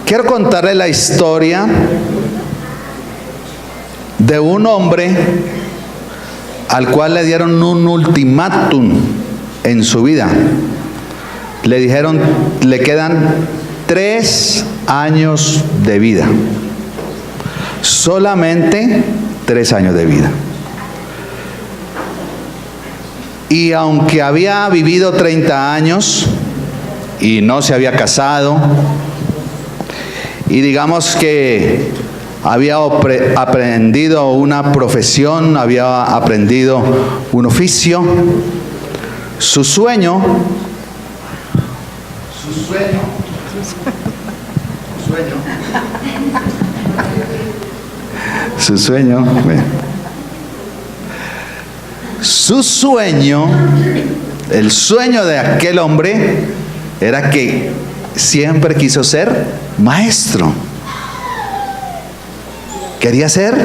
Quiero contarle la historia de un hombre al cual le dieron un ultimátum en su vida. Le dijeron, le quedan 3 años de vida. Solamente 3 años de vida. Y aunque había vivido 30 años y no se había casado, y digamos que había aprendido una profesión, había aprendido un oficio, su sueño, el sueño de aquel hombre era que siempre quiso ser maestro. Quería ser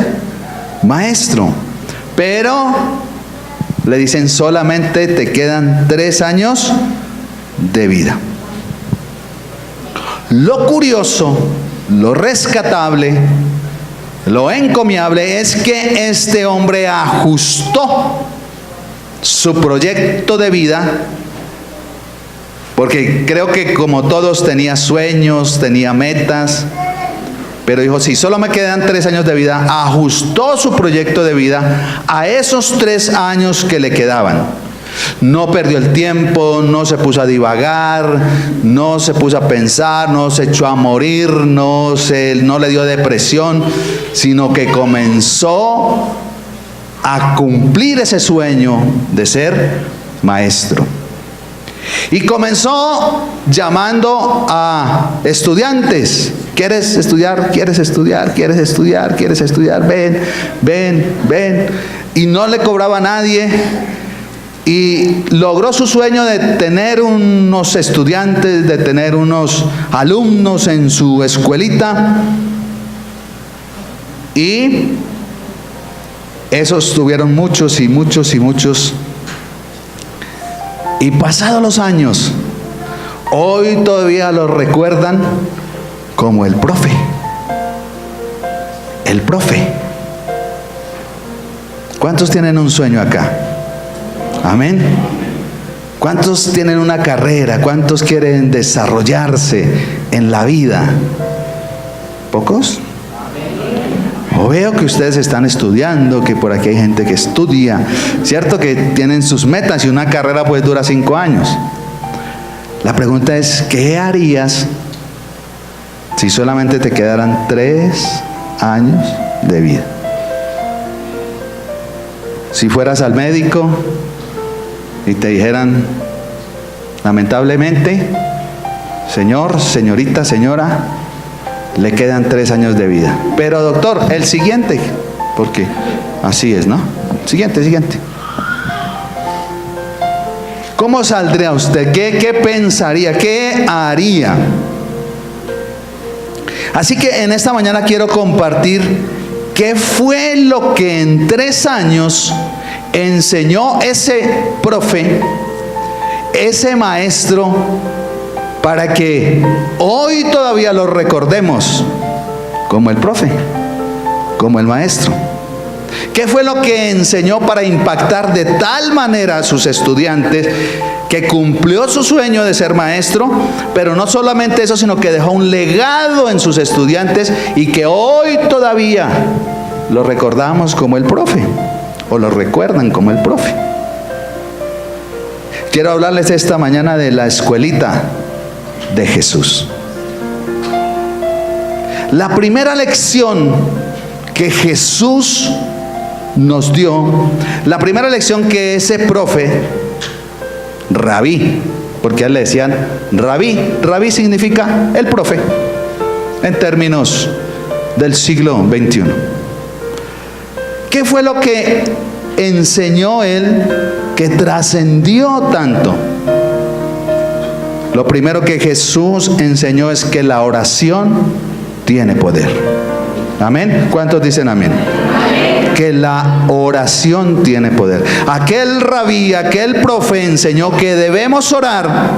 maestro, pero le dicen solamente te quedan 3 años de vida. Lo curioso, lo rescatable, lo encomiable es que este hombre ajustó su proyecto de vida, porque creo que como todos tenía sueños, tenía metas, pero dijo, si solo me quedan 3 años de vida, ajustó su proyecto de vida a esos 3 años que le quedaban. No perdió el tiempo, no se puso a divagar, no se puso a pensar, no se echó a morir, no le dio depresión, sino que comenzó a cumplir ese sueño de ser maestro. Y comenzó llamando a estudiantes. ¿Quieres estudiar? ¿Quieres estudiar? ¿Quieres estudiar? ¿Quieres estudiar? Ven, ven, ven. Y no le cobraba a nadie. Y logró su sueño de tener unos estudiantes, de tener unos alumnos en su escuelita. Y esos tuvieron muchos y muchos y muchos. Y pasados los años, hoy todavía lo recuerdan como el profe. El profe. ¿Cuántos tienen un sueño acá? Amén. ¿Cuántos tienen una carrera? ¿Cuántos quieren desarrollarse en la vida? ¿Pocos? O veo que ustedes están estudiando, que por aquí hay gente que estudia, cierto que tienen sus metas y una carrera pues dura 5 años. La pregunta es, ¿qué harías si solamente te quedaran 3 años de vida? Si fueras al médico y te dijeran, lamentablemente, señor, señorita, señora, le quedan 3 años de vida. Pero doctor, el siguiente, porque así es, ¿no? Siguiente. ¿Cómo saldría usted? ¿Qué pensaría? ¿Qué haría? Así que en esta mañana quiero compartir qué fue lo que en 3 años enseñó ese profe, ese maestro, para que hoy todavía lo recordemos como el profe, como el maestro. ¿Qué fue lo que enseñó para impactar de tal manera a sus estudiantes que cumplió su sueño de ser maestro? Pero no solamente eso, sino que dejó un legado en sus estudiantes y que hoy todavía lo recordamos como el profe, o lo recuerdan como el profe. Quiero hablarles esta mañana de la escuelita de Jesús. La primera lección que Jesús nos dio, la primera lección que ese profe, rabí, porque a él le decían rabí significa el profe, en términos del siglo XXI. ¿Qué fue lo que enseñó él que trascendió tanto? Lo primero que Jesús enseñó es que la oración tiene poder. ¿Amén? ¿Cuántos dicen amén? Amén. Que la oración tiene poder. Aquel rabí, aquel profe enseñó que debemos orar,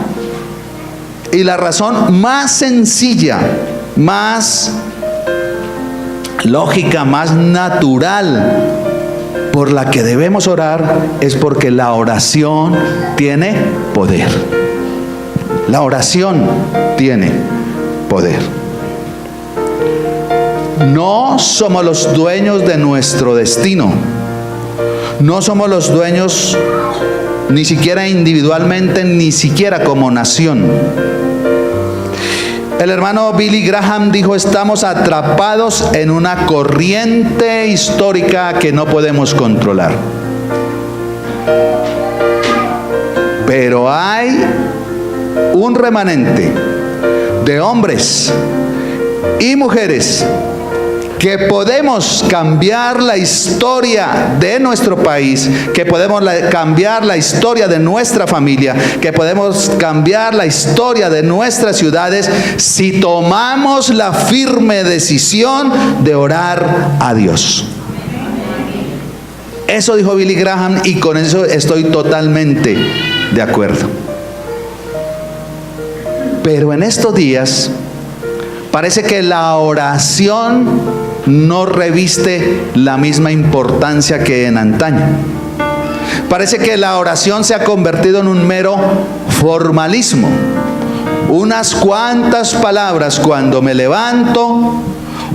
y la razón más sencilla más lógica, más natural por la que debemos orar es porque la oración tiene poder. La oración tiene poder. No somos los dueños de nuestro destino. No somos los dueños ni siquiera individualmente, ni siquiera como nación. El hermano Billy Graham dijo: estamos atrapados en una corriente histórica que no podemos controlar. Pero hay un remanente de hombres y mujeres que podemos cambiar la historia de nuestro país, que podemos cambiar la historia de nuestra familia, que podemos cambiar la historia de nuestras ciudades si tomamos la firme decisión de orar a Dios. Eso dijo Billy Graham y con eso estoy totalmente de acuerdo. Pero en estos días parece que la oración no reviste la misma importancia que en antaño. Parece que la oración se ha convertido en un mero formalismo. Unas cuantas palabras cuando me levanto,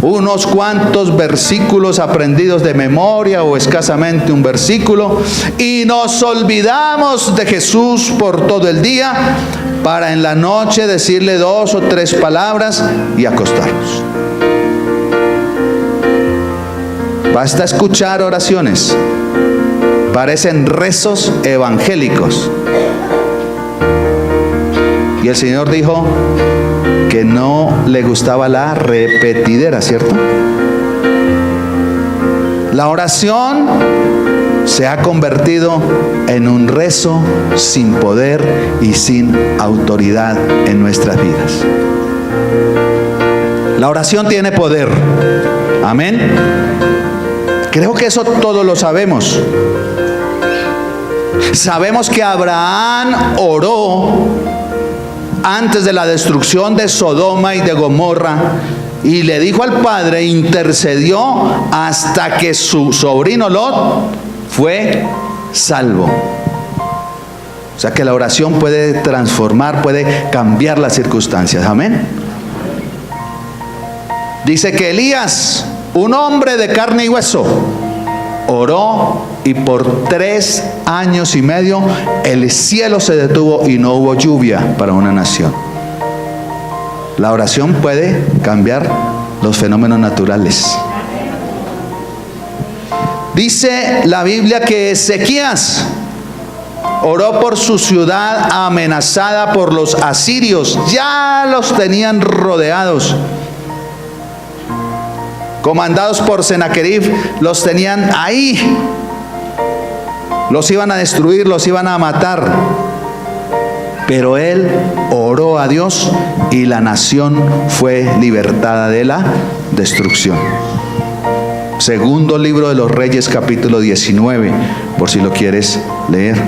unos cuantos versículos aprendidos de memoria o escasamente un versículo, y nos olvidamos de Jesús por todo el día para en la noche decirle 2 o 3 palabras y acostarnos. Basta escuchar oraciones, parecen rezos evangélicos. Y el Señor dijo que no le gustaba la repetidera, ¿cierto? La oración se ha convertido en un rezo sin poder y sin autoridad en nuestras vidas. La oración tiene poder. Amén. Creo que eso todos lo sabemos. Sabemos que Abraham oró antes de la destrucción de Sodoma y de Gomorra y le dijo al Padre, intercedió hasta que su sobrino Lot fue salvo. O sea que la oración puede transformar, puede cambiar las circunstancias. Amén. Dice que Elías, un hombre de carne y hueso, oró y por 3 años y medio el cielo se detuvo y no hubo lluvia para una nación. La oración puede cambiar los fenómenos naturales. Dice la Biblia que Ezequías oró por su ciudad amenazada por los asirios. Ya los tenían rodeados. Comandados por Sennacherib, los tenían ahí. Los iban a destruir, los iban a matar. Pero él oró a Dios y la nación fue libertada de la destrucción. Segundo libro de los Reyes, capítulo 19, por si lo quieres leer.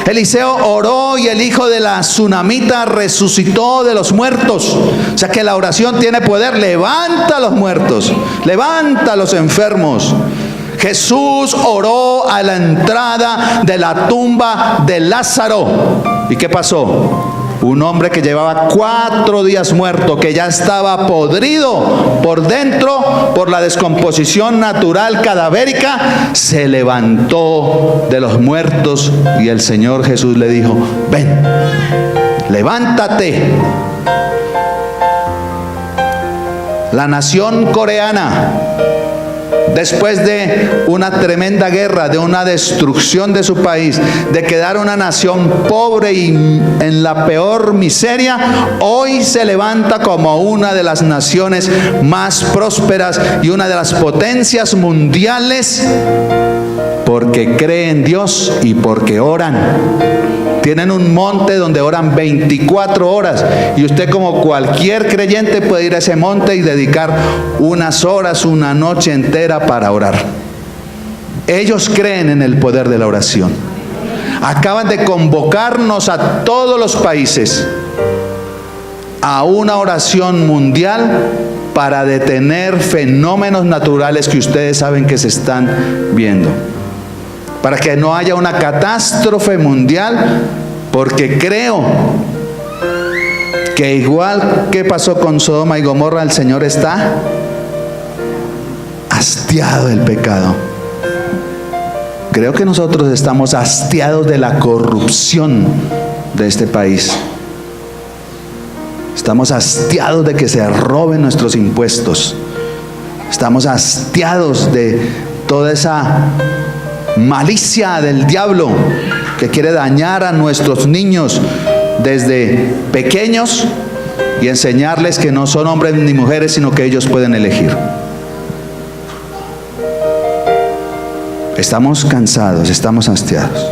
Eliseo oró y el hijo de la tsunamita resucitó de los muertos. O sea que la oración tiene poder. Levanta a los muertos, levanta a los enfermos. Jesús oró a la entrada de la tumba de Lázaro. ¿Y qué pasó? Un hombre que llevaba 4 días muerto, que ya estaba podrido por dentro por la descomposición natural cadavérica, se levantó de los muertos y el Señor Jesús le dijo: ven, levántate. La nación coreana, después de una tremenda guerra, de una destrucción de su país, de quedar una nación pobre y en la peor miseria, hoy se levanta como una de las naciones más prósperas y una de las potencias mundiales, porque creen en Dios y porque oran. Tienen un monte donde oran 24 horas y usted, como cualquier creyente, puede ir a ese monte y dedicar unas horas, una noche entera para orar. Ellos creen en el poder de la oración. Acaban de convocarnos a todos los países a una oración mundial para detener fenómenos naturales que ustedes saben que se están viendo. Para que no haya una catástrofe mundial, porque creo que igual que pasó con Sodoma y Gomorra, el Señor está hastiado del pecado. Creo que nosotros estamos hastiados de la corrupción de este país. Estamos hastiados de que se roben nuestros impuestos. Estamos hastiados de toda esa malicia del diablo que quiere dañar a nuestros niños desde pequeños y enseñarles que no son hombres ni mujeres, sino que ellos pueden elegir. Estamos cansados, estamos hastiados.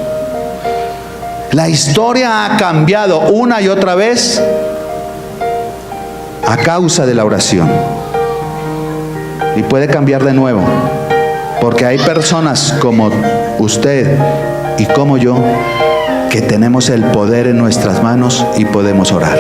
La historia ha cambiado una y otra vez a causa de la oración. Y puede cambiar de nuevo, porque hay personas como usted y como yo que tenemos el poder en nuestras manos y podemos orar.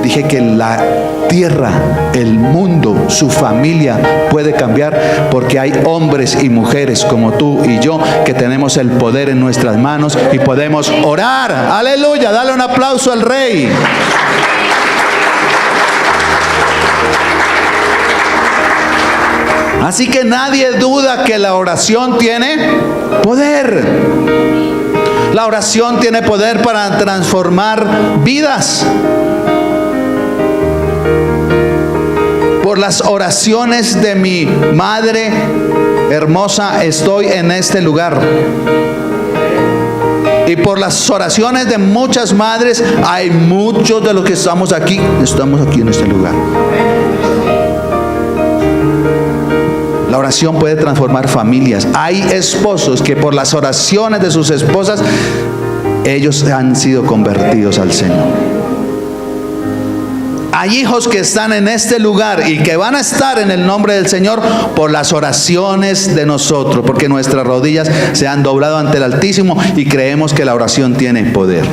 Dije que la tierra, el mundo, su familia puede cambiar porque hay hombres y mujeres como tú y yo que tenemos el poder en nuestras manos y podemos orar. Aleluya, dale un aplauso al Rey. Así que nadie duda que la oración tiene poder. La oración tiene poder para transformar vidas. Por las oraciones de mi madre hermosa estoy en este lugar. Y por las oraciones de muchas madres hay muchos de los que estamos aquí en este lugar. La oración puede transformar familias. Hay esposos que por las oraciones de sus esposas, ellos han sido convertidos al Señor. Hay hijos que están en este lugar y que van a estar en el nombre del Señor por las oraciones de nosotros, porque nuestras rodillas se han doblado ante el Altísimo y creemos que la oración tiene poder.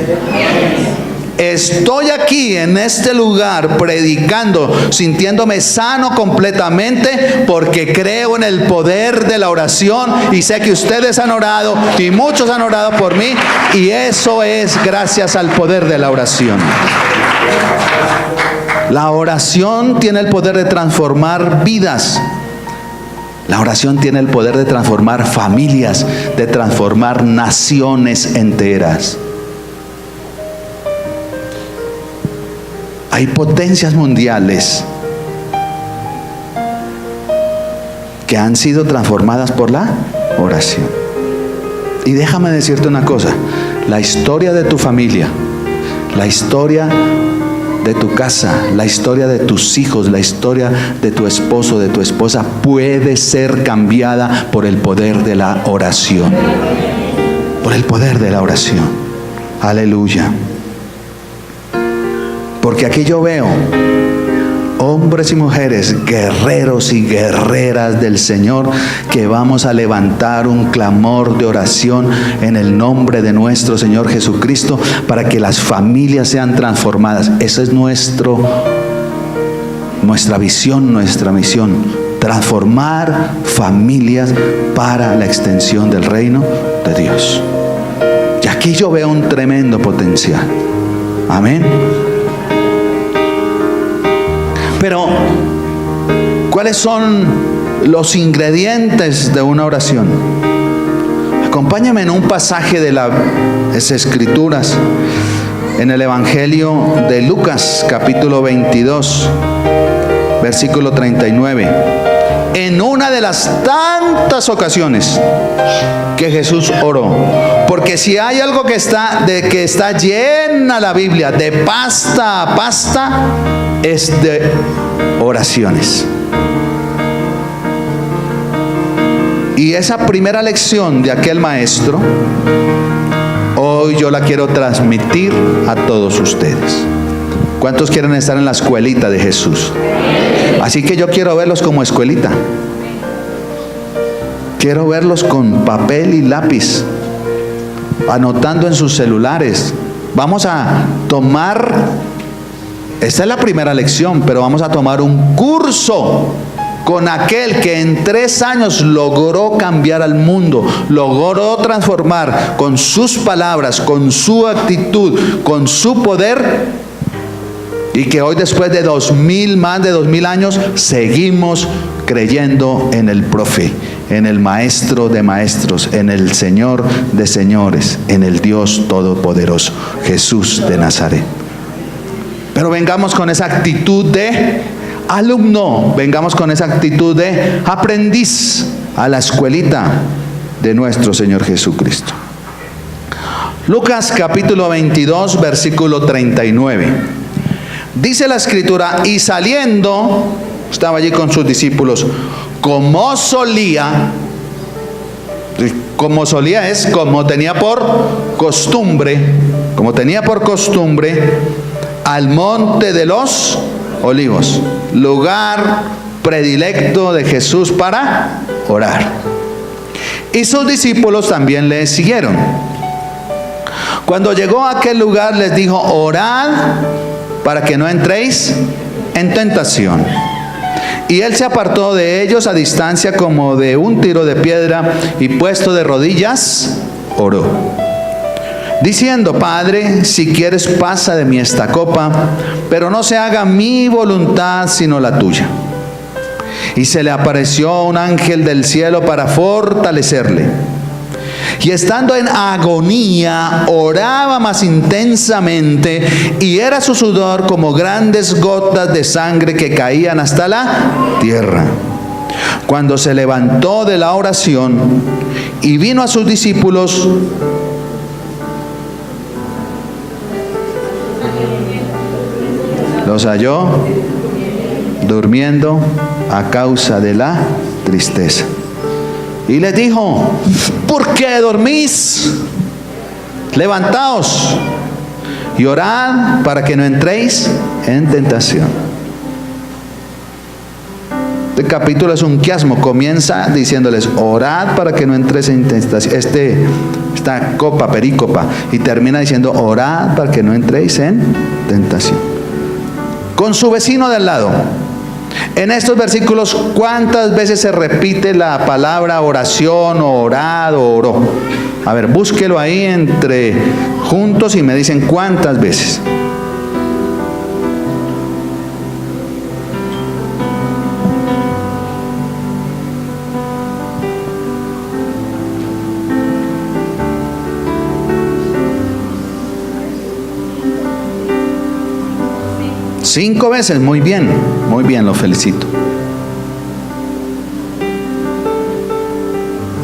Estoy aquí en este lugar predicando, sintiéndome sano completamente porque creo en el poder de la oración y sé que ustedes han orado y muchos han orado por mí y eso es gracias al poder de la oración. La oración tiene el poder de transformar vidas. La oración tiene el poder de transformar familias, de transformar naciones enteras. Hay potencias mundiales que han sido transformadas por la oración. Y déjame decirte una cosa, la historia de tu familia, la historia de tu casa, la historia de tus hijos, la historia de tu esposo, de tu esposa, puede ser cambiada por el poder de la oración. Por el poder de la oración. Aleluya. Porque aquí yo veo hombres y mujeres, guerreros y guerreras del Señor, que vamos a levantar un clamor de oración en el nombre de nuestro Señor Jesucristo para que las familias sean transformadas. Esa es nuestra visión, nuestra misión. Transformar familias para la extensión del reino de Dios. Y aquí yo veo un tremendo potencial. Amén. Pero, ¿cuáles son los ingredientes de una oración? Acompáñame en un pasaje de las Escrituras, en el Evangelio de Lucas, capítulo 22, versículo 39. En una de las tantas ocasiones que Jesús oró, porque si hay algo que está llena la Biblia de pasta a pasta, es de oraciones. Y esa primera lección de aquel maestro, hoy yo la quiero transmitir a todos ustedes. ¿Cuántos quieren estar en la escuelita de Jesús? Así que yo quiero verlos como escuelita. Quiero verlos con papel y lápiz, anotando en sus celulares Vamos a tomar, esta es la primera lección, pero vamos a tomar un curso con aquel que en 3 años logró cambiar al mundo, logró transformar con sus palabras, con su actitud, con su poder, y que hoy, después de más de 2000 años, seguimos creyendo en el profe, en el maestro de maestros, en el Señor de señores, en el Dios todopoderoso, Jesús de Nazaret. Pero vengamos con esa actitud de alumno, vengamos con esa actitud de aprendiz a la escuelita de nuestro Señor Jesucristo. Lucas capítulo 22, versículo 39. Dice la escritura: y saliendo, estaba allí con sus discípulos, como solía es como tenía por costumbre, al monte de los Olivos, lugar predilecto de Jesús para orar. Y sus discípulos también le siguieron. Cuando llegó a aquel lugar, les dijo: orad para que no entréis en tentación. Y él se apartó de ellos a distancia como de un tiro de piedra, y puesto de rodillas, oró, diciendo: Padre, si quieres, pasa de mí esta copa, pero no se haga mi voluntad sino la tuya. Y se le apareció un ángel del cielo para fortalecerle. Y estando en agonía, oraba más intensamente, y era su sudor como grandes gotas de sangre que caían hasta la tierra. Cuando se levantó de la oración y vino a sus discípulos, los halló durmiendo a causa de la tristeza. Y les dijo: ¿por qué dormís? Levantaos y orad para que no entréis en tentación. Este capítulo es un quiasmo. Comienza diciéndoles: orad para que no entréis en tentación. Esta copa, perícopa. Y termina diciendo: orad para que no entréis en tentación. Con su vecino de al lado. En estos versículos, ¿cuántas veces se repite la palabra oración, o orado, o oró? A ver, búsquelo ahí entre juntos y me dicen cuántas veces. Cinco veces, muy bien, lo felicito.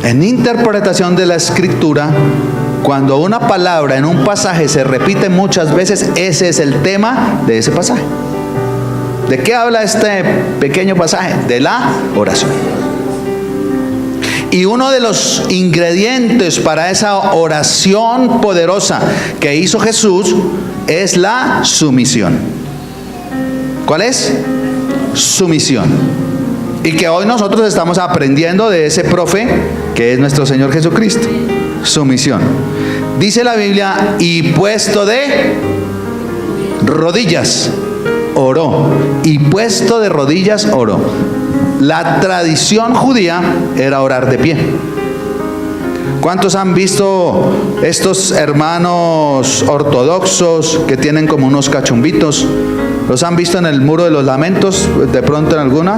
En interpretación de la escritura, cuando una palabra en un pasaje se repite muchas veces, ese es el tema de ese pasaje. ¿De qué habla este pequeño pasaje? De la oración. Y uno de los ingredientes para esa oración poderosa que hizo Jesús es la sumisión. ¿Cuál es? Sumisión. Y que hoy nosotros estamos aprendiendo de ese profe que es nuestro Señor Jesucristo. Sumisión. Dice la Biblia: y puesto de rodillas oró. Y puesto de rodillas oró. La tradición judía era orar de pie. ¿Cuántos han visto estos hermanos ortodoxos que tienen como unos cachumbitos? ¿Los han visto en el muro de los lamentos, de pronto en alguna?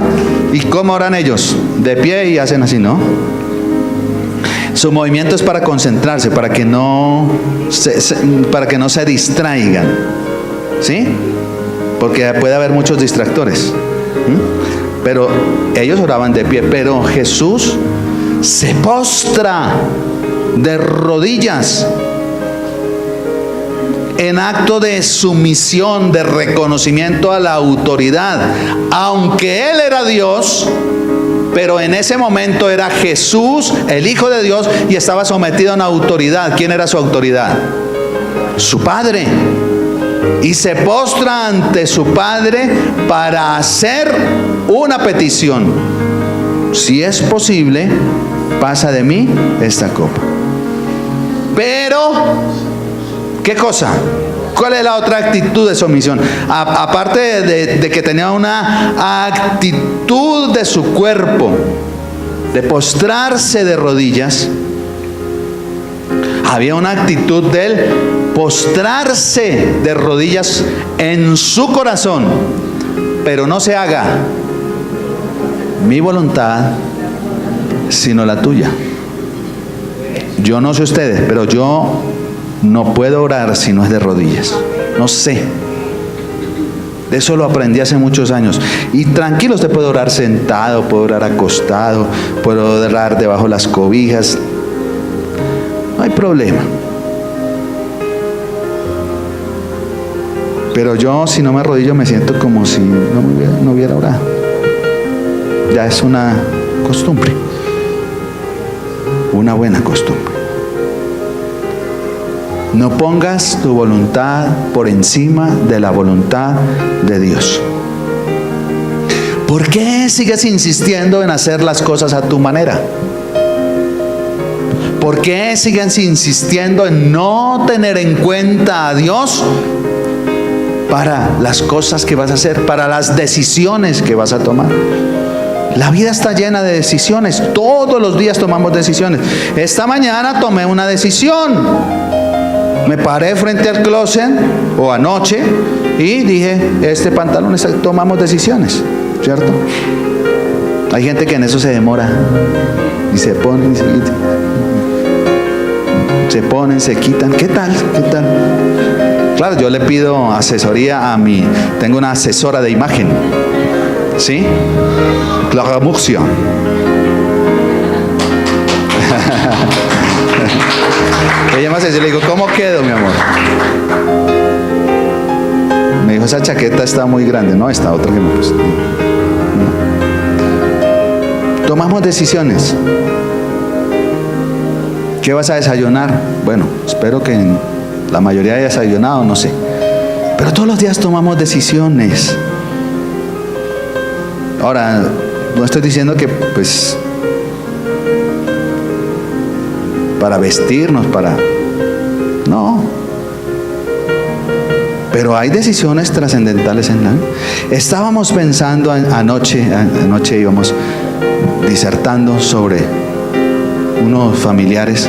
¿Y cómo oran ellos? De pie y hacen así, ¿no? Su movimiento es para concentrarse, para que no se distraigan, ¿sí? Porque puede haber muchos distractores. Pero ellos oraban de pie. Pero Jesús se postra de rodillas en acto de sumisión, de reconocimiento a la autoridad. Aunque Él era Dios, pero en ese momento era Jesús, el Hijo de Dios, y estaba sometido a una autoridad. ¿Quién era su autoridad? Su Padre. Y se postra ante su Padre para hacer una petición: si es posible, pasa de mí esta copa. Pero ¿Qué cosa? ¿Cuál es la otra actitud de sumisión? Aparte de que tenía una actitud de su cuerpo, de postrarse de rodillas, había una actitud del postrarse de rodillas en su corazón. Pero no se haga mi voluntad, sino la tuya. Yo no sé ustedes, pero yo no puedo orar si no es de rodillas. No sé. De eso lo aprendí hace muchos años. Y tranquilo, usted puede orar sentado, puede orar acostado, puede orar debajo de las cobijas. No hay problema. Pero yo, si no me arrodillo, me siento como si no hubiera orado. Ya es una costumbre. Una buena costumbre. No pongas tu voluntad por encima de la voluntad de Dios. ¿Por qué sigues insistiendo en hacer las cosas a tu manera? ¿Por qué sigues insistiendo en no tener en cuenta a Dios para las cosas que vas a hacer, para las decisiones que vas a tomar? La vida está llena de decisiones. Todos los días tomamos decisiones. Esta mañana tomé una decisión. Me paré frente al closet, o anoche, y dije, este pantalón, tomamos decisiones, ¿cierto? Hay gente que en eso se demora, y se ponen, y se quitan. Se ponen, se quitan. ¿Qué tal? ¿Qué tal? Claro, yo le pido asesoría a tengo una asesora de imagen, ¿sí? Clara Murcia. Ella me hace, yo le digo, ¿cómo quedo, mi amor? Me dijo, esa chaqueta está muy grande. No, esta otra que me puse. No. Tomamos decisiones. ¿Qué vas a desayunar? Bueno, espero que la mayoría haya desayunado, no sé. Pero todos los días tomamos decisiones. Ahora, no estoy diciendo que, pues, para vestirnos, no. Pero hay decisiones trascendentales en la vida. Estábamos pensando anoche íbamos disertando sobre unos familiares,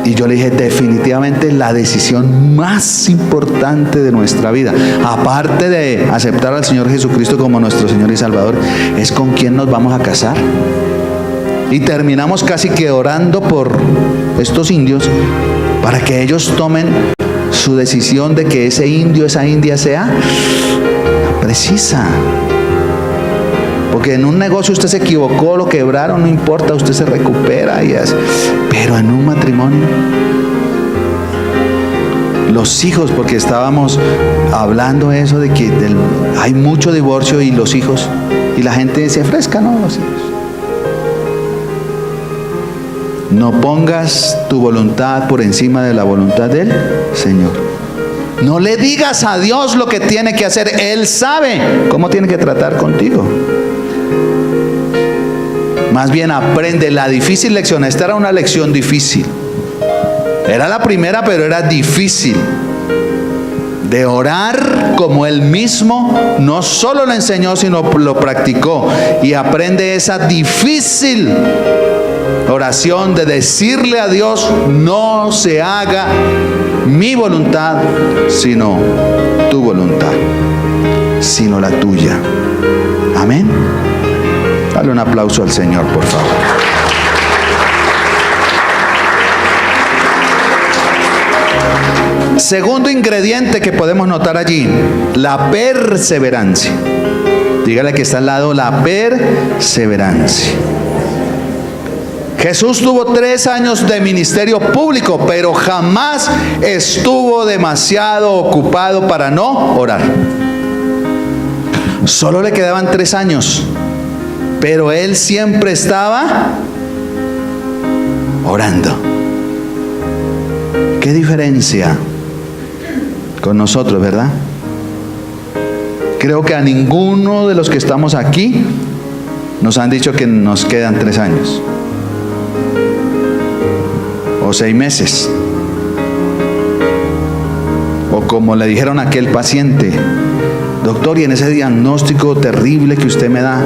y yo le dije, definitivamente la decisión más importante de nuestra vida, aparte de aceptar al Señor Jesucristo como nuestro Señor y Salvador, es con quién nos vamos a casar. Y terminamos casi que orando por estos indios para que ellos tomen su decisión de que ese indio, esa india sea precisa. Porque en un negocio usted se equivocó, lo quebraron, no importa, usted se recupera y hace. Pero en un matrimonio, los hijos, porque estábamos hablando eso de que hay mucho divorcio y los hijos, y la gente se fresca, ¿no? Los hijos. No pongas tu voluntad por encima de la voluntad del Señor. No le digas a Dios lo que tiene que hacer. Él sabe cómo tiene que tratar contigo. Más bien aprende la difícil lección. Esta era una lección difícil. Era la primera, pero era difícil. De orar como Él mismo no solo lo enseñó, sino lo practicó. Y aprende esa difícil oración de decirle a Dios, no se haga mi voluntad, sino tu voluntad, sino la tuya. Amén. Dale un aplauso al Señor, por favor. Segundo ingrediente que podemos notar allí, la perseverancia. Dígale que está al lado, la perseverancia. Jesús tuvo 3 años de ministerio público, pero jamás estuvo demasiado ocupado para no orar. Solo le quedaban 3 años, pero él siempre estaba orando. ¿Qué diferencia con nosotros, verdad? Creo que a ninguno de los que estamos aquí nos han dicho que nos quedan 3 años. O 6 meses. O como le dijeron a aquel paciente: doctor, y en ese diagnóstico terrible que usted me da,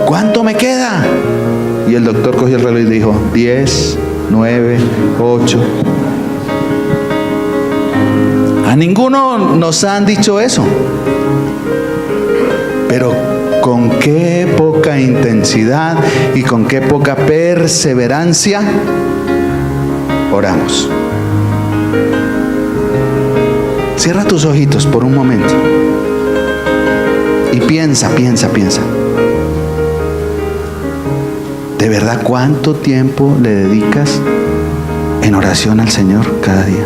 ¿cuánto me queda? Y el doctor cogió el reloj y dijo: 10, 9, 8. A ninguno nos han dicho eso. Pero con qué poca intensidad y con qué poca perseverancia oramos. Cierra tus ojitos por un momento y piensa. ¿De verdad cuánto tiempo le dedicas en oración al Señor cada día?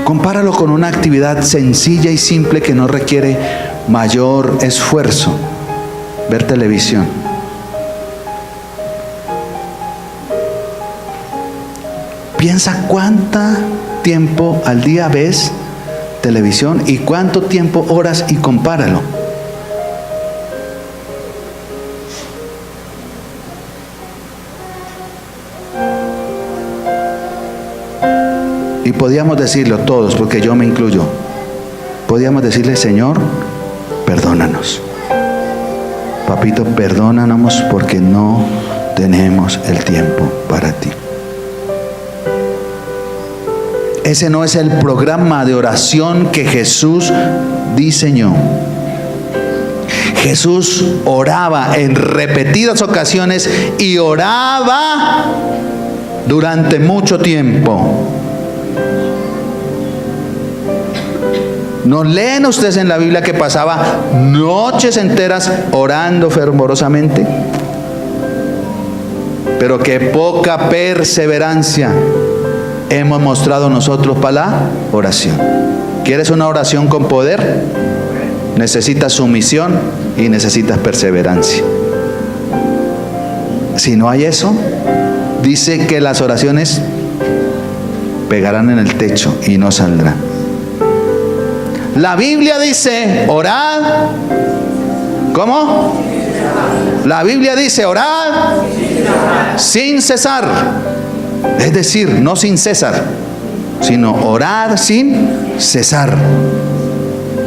Compáralo con una actividad sencilla y simple que no requiere mayor esfuerzo: ver televisión. Piensa cuánto tiempo al día ves televisión y cuánto tiempo oras y compáralo. Y podíamos decirlo todos, porque yo me incluyo. Podíamos decirle: Señor, perdónanos. Papito, perdónanos porque no tenemos el tiempo para ti. Ese no es el programa de oración que Jesús diseñó. Jesús oraba en repetidas ocasiones y oraba durante mucho tiempo. ¿No leen ustedes en la Biblia que pasaba noches enteras orando fervorosamente? Pero qué poca perseverancia hemos mostrado nosotros para la oración. ¿Quieres una oración con poder? Necesitas sumisión y necesitas perseverancia. Si no hay eso, dice que las oraciones pegarán en el techo y no saldrán. La Biblia dice: orad. ¿Cómo? La Biblia dice: orad sin cesar. Es decir, no sin cesar, sino orar sin cesar.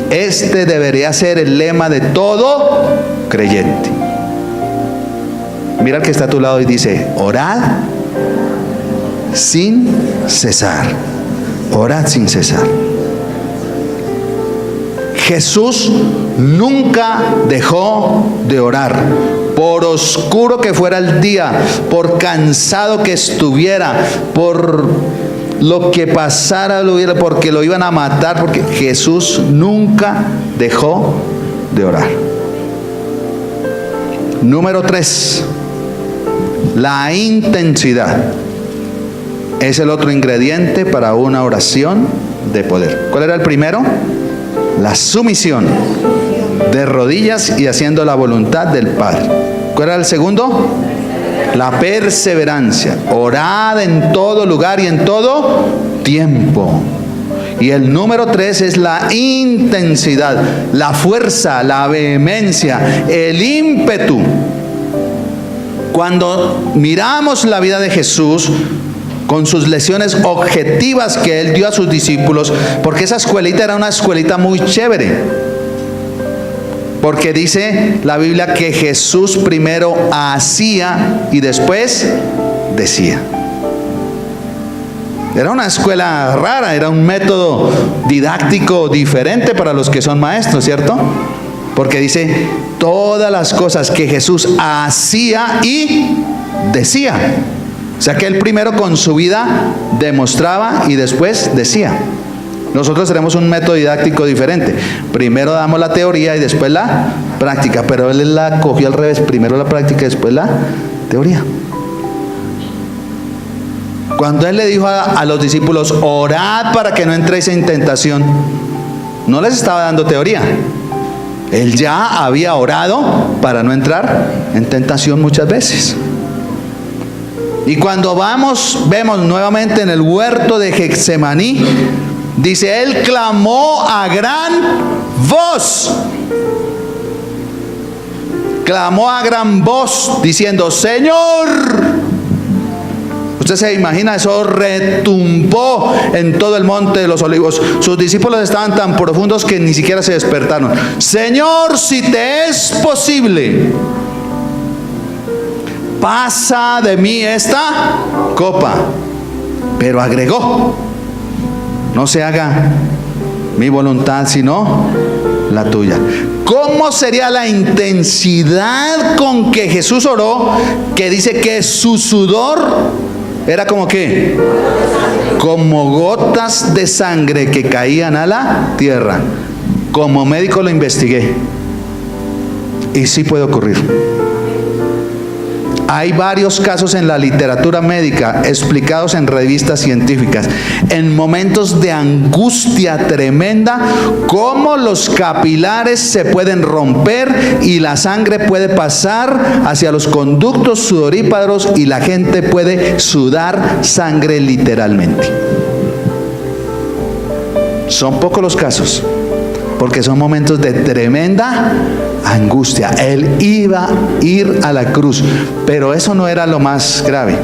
Este debería ser el lema de todo creyente. Mira al que está a tu lado y dice: orad sin cesar. Orad sin cesar. Jesús nunca dejó de orar. Por oscuro que fuera el día, por cansado que estuviera, por lo que pasara, porque lo iban a matar, porque Jesús nunca dejó de orar. Número 3, la intensidad es el otro ingrediente para una oración de poder. ¿Cuál era el primero? La sumisión, de rodillas y haciendo la voluntad del Padre. ¿Cuál era el segundo? La perseverancia. Orad en todo lugar y en todo tiempo. Y el número 3 es la intensidad, la fuerza, la vehemencia, el ímpetu. Cuando miramos la vida de Jesús, con sus lecciones objetivas que Él dio a sus discípulos, porque esa escuelita era una escuelita muy chévere. Porque dice la Biblia que Jesús primero hacía y después decía. Era una escuela rara, era un método didáctico diferente para los que son maestros, ¿cierto? Porque dice todas las cosas que Jesús hacía y decía. O sea que Él primero con su vida demostraba y después decía. Nosotros tenemos un método didáctico diferente. Primero damos la teoría y después la práctica, pero Él la cogió al revés. Primero la práctica y después la teoría. Cuando Él le dijo a los discípulos: orad para que no entréis en tentación, no les estaba dando teoría. Él ya había orado para no entrar en tentación muchas veces. Y cuando vemos nuevamente en el huerto de Getsemaní, dice: Él clamó a gran voz. Clamó a gran voz diciendo: Señor, Usted se imagina, eso retumbó en todo el monte de los olivos. Sus discípulos estaban tan profundos que ni siquiera se despertaron. Señor, si te es posible, pasa de mí esta copa. Pero agregó: no se haga mi voluntad sino la tuya. ¿Cómo sería la intensidad con que Jesús oró? Que dice que su sudor era como ¿qué? Como gotas de sangre que caían a la tierra. Como médico lo investigué y sí puede ocurrir. Hay varios casos en la literatura médica explicados en revistas científicas, en momentos de angustia tremenda, cómo los capilares se pueden romper y la sangre puede pasar hacia los conductos sudoríparos y la gente puede sudar sangre literalmente. Son pocos los casos, porque son momentos de tremenda angustia. Él iba a ir a la cruz, pero eso no era lo más grave.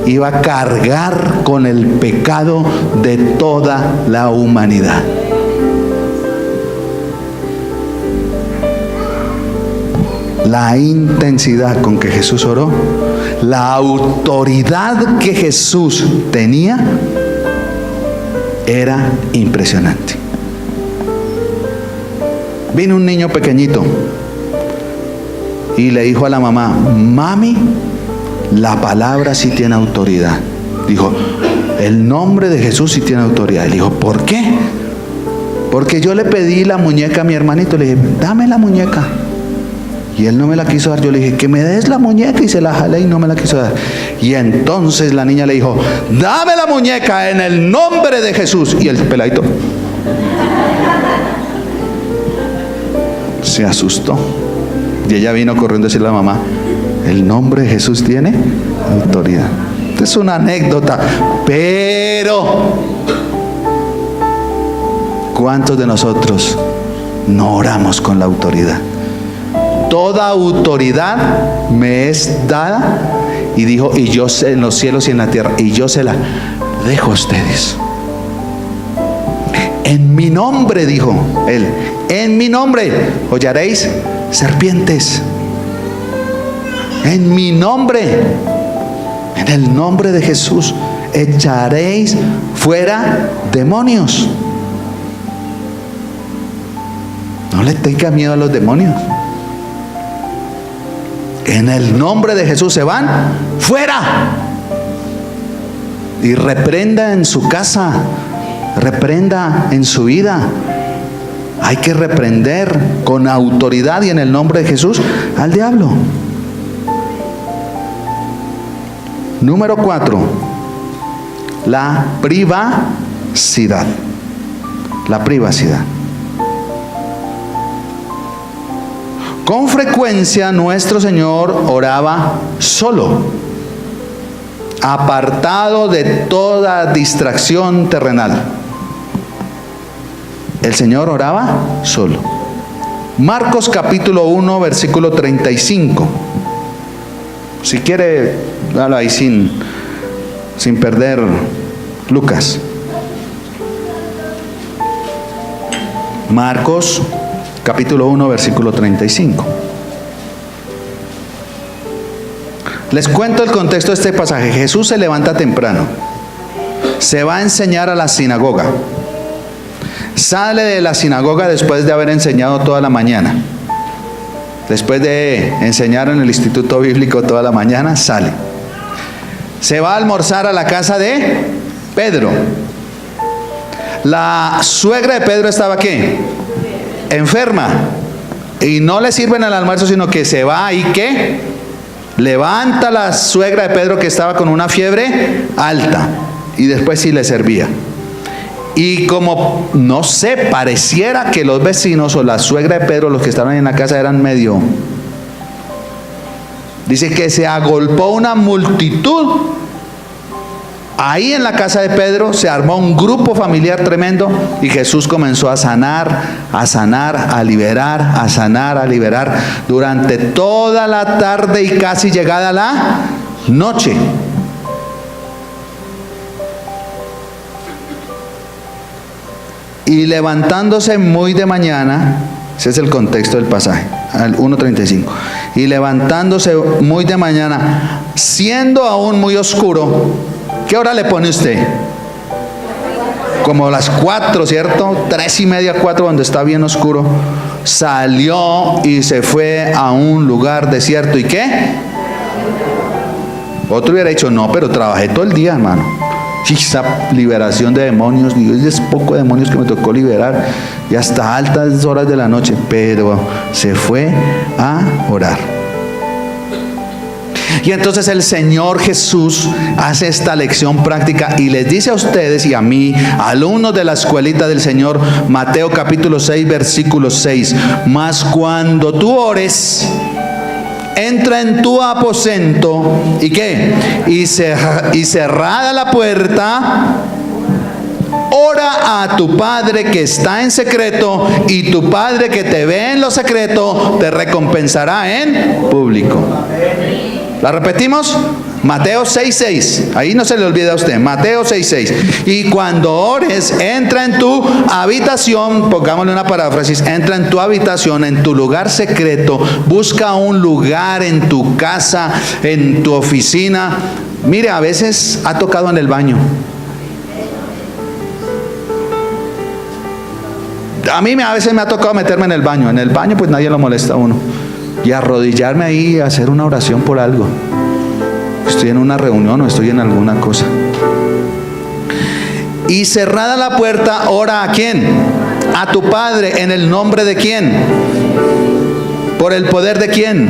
Iba a cargar con el pecado de toda la humanidad. La intensidad con que Jesús oró, la autoridad que Jesús tenía, era impresionante. Vino un niño pequeñito y le dijo a la mamá: mami, la palabra sí tiene autoridad. Dijo: el nombre de Jesús sí tiene autoridad. Le dijo: ¿por qué? Porque yo le pedí la muñeca a mi hermanito. Le dije: dame la muñeca. Y él no me la quiso dar. Yo le dije: que me des la muñeca, y se la jalé y no me la quiso dar. Y entonces la niña le dijo: dame la muñeca en el nombre de Jesús. Y el peladito se asustó. Y ella vino corriendo a decirle a la mamá: el nombre de Jesús tiene autoridad. Esta es una anécdota, pero ¿cuántos de nosotros no oramos con la autoridad? Toda autoridad me es dada, y dijo, y yo sé en los cielos y en la tierra, y yo se la dejo a ustedes. En mi nombre, dijo él, en mi nombre hollaréis serpientes. En mi nombre, en el nombre de Jesús, echaréis fuera demonios. No le tenga miedo a los demonios. En el nombre de Jesús se van fuera. Y reprenda en su casa, reprenda en su vida. Hay que reprender con autoridad y en el nombre de Jesús al diablo. Número 4, la privacidad. La privacidad. Con frecuencia nuestro Señor oraba solo, apartado de toda distracción terrenal. El Señor oraba solo. Marcos capítulo 1, versículo 35. Si quiere, dalo ahí sin perder Lucas. Marcos capítulo 1, versículo 35. Les cuento el contexto de este pasaje. Jesús se levanta temprano, se va a enseñar a la sinagoga, sale de la sinagoga después de haber enseñado toda la mañana. Después de enseñar en el instituto bíblico toda la mañana, sale. Se va a almorzar a la casa de Pedro. La suegra de Pedro estaba ¿qué? Enferma. Y no le sirven el almuerzo, sino que se va y ¿qué? Levanta la suegra de Pedro, que estaba con una fiebre alta, y después sí le servía. Y como, no sé, pareciera que los vecinos o la suegra de Pedro, los que estaban en la casa, eran medio... Dice que se agolpó una multitud. Ahí en la casa de Pedro se armó un grupo familiar tremendo y Jesús comenzó a sanar, a liberar, a sanar, a liberar durante toda la tarde y casi llegada la noche. y levantándose muy de mañana, ese es el contexto del pasaje, al 1:35, y levantándose muy de mañana, siendo aún muy oscuro, ¿qué hora le pone usted? Como las 4, ¿cierto? 3:30, 4, cuando está bien oscuro, salió y se fue a un lugar desierto. ¿Y qué? Otro hubiera dicho, no, pero trabajé todo el día, hermano. Esa liberación de demonios, es poco demonios que me tocó liberar, y hasta altas horas de la noche, pero se fue a orar. Y entonces el Señor Jesús hace esta lección práctica y les dice a ustedes y a mí, alumnos de la escuelita del Señor, Mateo capítulo 6, versículo 6, mas cuando tú ores, entra en tu aposento, ¿y qué? Y cerrada la puerta, ora a tu Padre que está en secreto, y tu Padre que te ve en lo secreto te recompensará en público. ¿La repetimos? Mateo 6:6. Ahí no se le olvida a usted. Mateo 6:6. Y cuando ores, entra en tu habitación, pongámosle una paráfrasis, entra en tu habitación, en tu lugar secreto, busca un lugar en tu casa, en tu oficina. Mire, a veces ha tocado en el baño. A mí a veces me ha tocado meterme en el baño. En el baño pues nadie lo molesta a uno. Y arrodillarme ahí a hacer una oración por algo. Estoy en una reunión o estoy en alguna cosa. Y cerrada la puerta, ora ¿a quién? A tu Padre. ¿En el nombre de quién? ¿Por el poder de quién?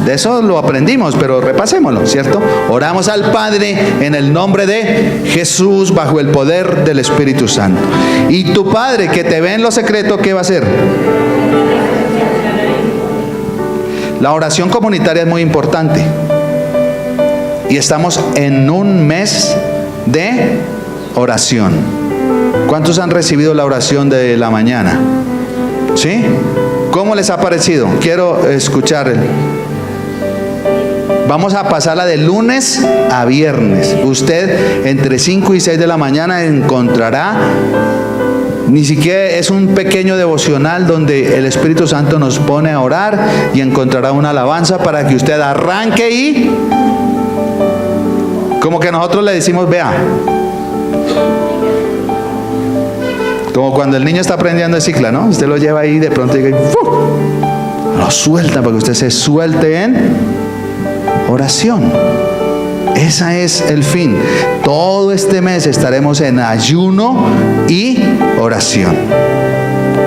De eso lo aprendimos, pero repasémoslo, ¿cierto? Oramos al Padre en el nombre de Jesús, bajo el poder del Espíritu Santo. Y tu Padre que te ve en lo secreto, ¿qué va a hacer? La oración comunitaria es muy importante. Y estamos en un mes de oración. ¿Cuántos han recibido la oración de la mañana? ¿Sí? ¿Cómo les ha parecido? Quiero escuchar. Vamos a pasarla de lunes a viernes. Usted entre 5 y 6 de la mañana encontrará, ni siquiera es un pequeño devocional donde el Espíritu Santo nos pone a orar, y encontrará una alabanza para que usted arranque y como que nosotros le decimos, vea, como cuando el niño está aprendiendo de cicla, ¿no? Usted lo lleva ahí de pronto y lo suelta para que usted se suelte en oración. Ese es el fin. Todo este mes estaremos en ayuno y oración.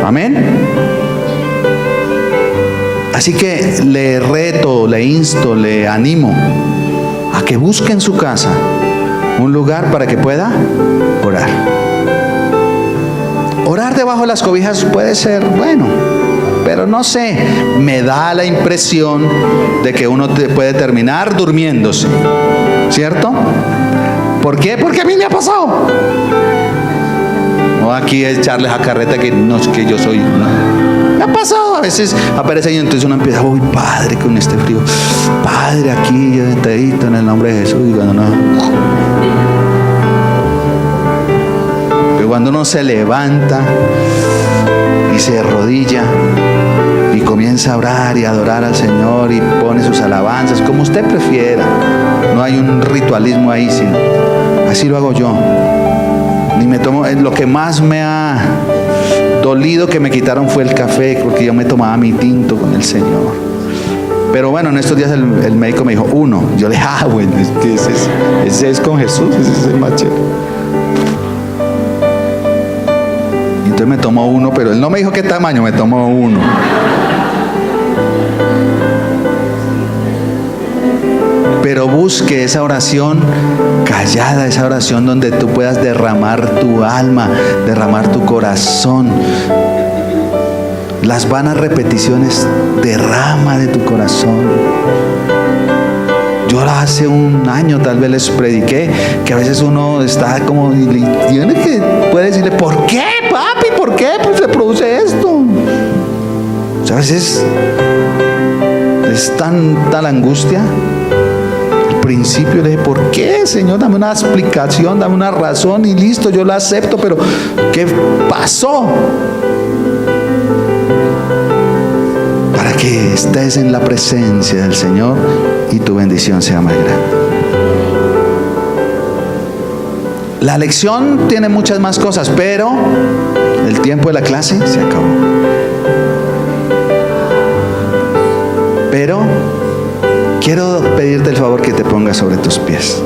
Amén. Así que le reto, le insto, le animo a que busque en su casa un lugar para que pueda orar. Orar debajo de las cobijas puede ser bueno, pero no sé, me da la impresión de que uno puede terminar durmiéndose, ¿cierto? ¿Por qué? Porque a mí me ha pasado. No aquí es echarles a carreta que no es que yo soy, no. Me ha pasado, a veces aparece y entonces uno empieza, uy, Padre, con este frío, Padre, aquí yo sentadito en el nombre de Jesús, y cuando no, pero cuando uno se levanta y se arrodilla y comienza a orar y a adorar al Señor y pone sus alabanzas, como usted prefiera, no hay un ritualismo ahí, sino así lo hago yo. Ni me tomo, lo que más me ha dolido que me quitaron fue el café, porque yo me tomaba mi tinto con el Señor. Pero bueno, en estos días el médico me dijo 1. Yo le dije, bueno, es que ese es con Jesús, ese es el más chévere. Y entonces me tomó 1, pero él no me dijo qué tamaño, me tomó 1. Pero busque esa oración callada, esa oración donde tú puedas derramar tu alma, derramar tu corazón. Las vanas repeticiones, derrama de tu corazón. Yo hace un año tal vez les prediqué que a veces uno está como, y tiene que, puede decirle, ¿por qué, papi? ¿Por qué pues se produce esto? O sea, a veces es tanta la angustia. El principio le dije, ¿por qué, Señor? Dame una explicación, dame una razón y listo, yo la acepto, pero ¿qué pasó? Para que estés en la presencia del Señor y tu bendición sea más grande. La lección tiene muchas más cosas, pero el tiempo de la clase se acabó. Pero quiero pedirte el favor que te pongas sobre tus pies.